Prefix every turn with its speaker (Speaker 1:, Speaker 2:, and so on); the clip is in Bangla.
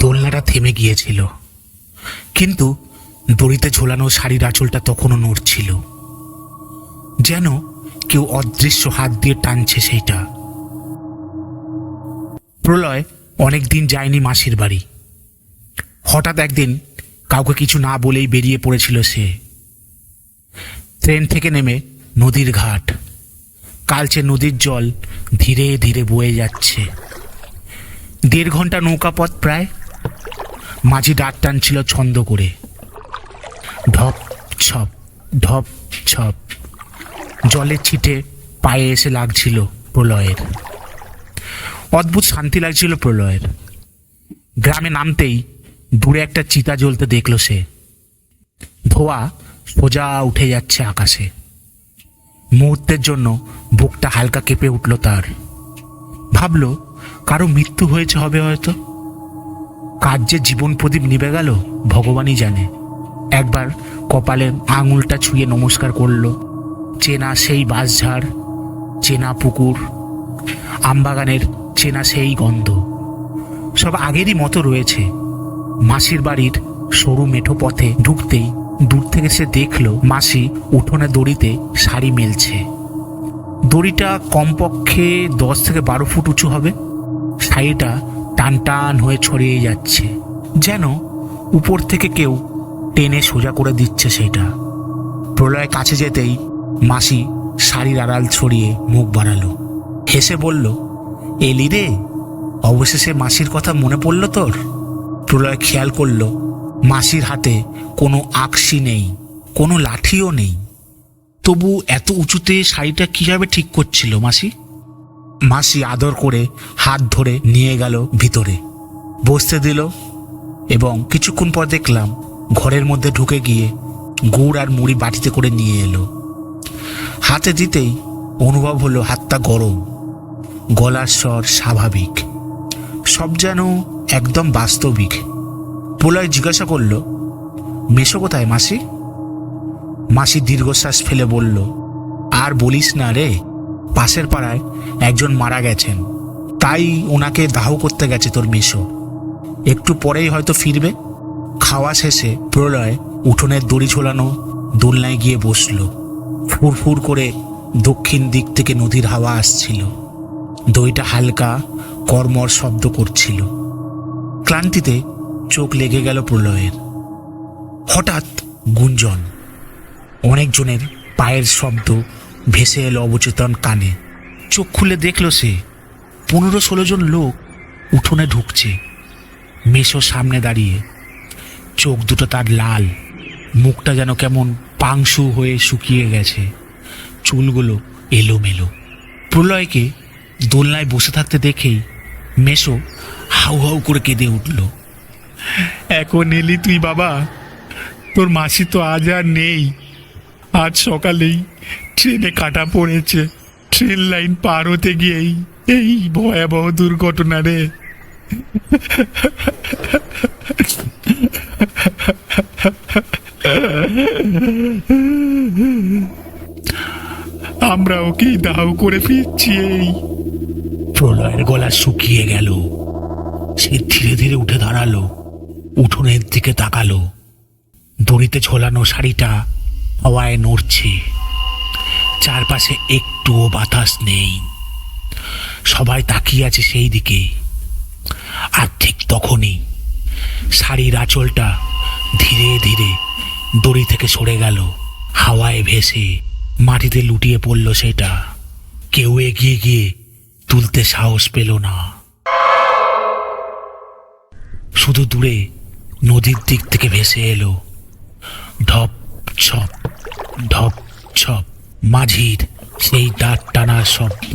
Speaker 1: দোলনাটা থেমে গিয়েছিল, কিন্তু দড়িতে ঝোলানো শাড়ির আঁচলটা তখনও নড়ছিল, যেন কেউ অদৃশ্য হাত দিয়ে টানছে সেইটা। প্রলয় অনেকদিন যায়নি মাসির বাড়ি। হঠাৎ একদিন কাউকে কিছু না বলেই বেরিয়ে পড়েছিল সে। ট্রেন থেকে নেমে নদীর ঘাট, কালচে নদীর জল ধীরে ধীরে বয়ে যাচ্ছে। 1.5 ঘন্টা নৌকা পথ প্রায়। মাঝি ডাক টানছিল ছন্দ করে, ঢপ ছপ ঢপ ছপ। জলের ছিটে পায়ে এসে লাগছিল প্রলয়ের। অদ্ভুত শান্তি লাগছিল প্রলয়ের। গ্রামে নামতেই দূরে একটা চিতা জ্বলতে দেখল সে। ধোঁয়া সোজা উঠে যাচ্ছে আকাশে। মুহূর্তের জন্য বুকটা হালকা কেঁপে উঠল তার। ভাবল কারো মৃত্যু হয়েছে হবে হয়তো। কার যে জীবন প্রদীপ নিভে গেল ভগবানই জানে। একবার কপালে আঙুলটা ছুঁয়ে নমস্কার করল। চেনা সেই বাঁশঝাড়, চেনা পুকুর, আমবাগানের চেনা সেই গন্ধ, সব আগেরই মতো রয়েছে। মাসির বাড়ির সরু মেঠো পথে ঢুকতেই দূর থেকে সে দেখল মাসি উঠোনে দড়িতে শাড়ি মেলছে। দড়িটা কমপক্ষে 10 থেকে 12 ফুট উঁচু হবে। শাড়িটা টান টান হয়ে ছড়িয়ে যাচ্ছে, যেন উপর থেকে কেউ টেনে সোজা করে দিচ্ছে সেটা। প্রলয় কাছে যেতেই মাসি শাড়ির আড়াল ছড়িয়ে মুখ বাড়ালো, হেসে বলল, এলি রে, অবশেষে মাসির কথা মনে পড়ল তোর। প্রলয় খেয়াল করল মাসির হাতে কোনো আকশি নেই, কোনো লাঠিও নেই। তবু এত উঁচুতে শাড়িটা কিভাবে ঠিক করছিল মাসি? মাসি আদর করে হাত ধরে নিয়ে গেল ভিতরে, বসতে দিল এবং কিছুক্ষণ পর দেখলাম ঘরের মধ্যে ঢুকে গিয়ে গুড় আর মুড়ি বাটিতে করে নিয়ে এলো। হাতে দিতেই অনুভব হলো হাতটা গরম, গলার স্বর স্বাভাবিক, সব যেন একদম বাস্তবিক। প্রলয় জিজ্ঞাসা করল, মেশো কোথায় মাসি? মাসি দীর্ঘশ্বাস ফেলে বলল, আর বলিস না রে, পাশের পাড়ায় একজন মারা গেছেন, তাই ওনাকে দাহ করতে গেছে তোর মেশো। একটু পরেই হয়তো ফিরবে। খাওয়া শেষে প্রলয় উঠোনের দড়ি ঝোলানো দোলনায় গিয়ে বসল। ফুরফুর করে দক্ষিণ দিক থেকে নদীর হাওয়া আসছিল। দড়িটা হালকা কর্মর শব্দ করছিল। ক্লান্তিতে চোখ লেগে গেল প্রলয়ের। হঠাৎ গুঞ্জন, অনেকজনের পায়ের শব্দ ভেসে এলো অবচেতন কানে। চোখ খুলে দেখল সে 15-16 জন লোক উঠোনে ঢুকছে। মেশো সামনে দাঁড়িয়ে, চোখ দুটো তার লাল, মুখটা যেন কেমন পাংশু হয়ে শুকিয়ে গেছে, চুলগুলো এলোমেলো। প্রলয়কে দোলনায় বসে থাকতে দেখেই মেশো হাউ হাউ করে কেঁদে উঠল।
Speaker 2: এখন এলি তুই বাবা? তোর মাসি তো আজ আর নেই। আজ সকালেই ট্রেনে কাটা পড়েছে। ট্রেন লাইন পার হতে গিয়েই এই ভয়াবহ দুর্ঘটনা রে। আমরা ওকেই দাহ করে ফিরছি। এই
Speaker 1: প্রলয়ের গলা শুকিয়ে গেল। সে ধীরে ধীরে উঠে দাঁড়ালো, উঠোনের দিকে তাকালো। দড়িতে ঝোলানো শাড়িটা হাওয়ায় নড়ছে। চারপাশে একটুও বাতাস নেই। সবাই তাকিয়ে আছে সেই দিকে। আর ঠিক তখনই শাড়ির আঁচলটা ধীরে ধীরে দড়ি থেকে সরে গেল। হাওয়ায় ভেসে মাটিতে লুটিয়ে পড়ল সেটা। কেউ এগিয়ে গিয়ে তুলতে সাহস পেল না। শুধু দূরে নদীর দিক থেকে ভেসে এলো ঢপ ছপ ঢপ ছপ মাঝির সেই দাঁত টানার শব্দ।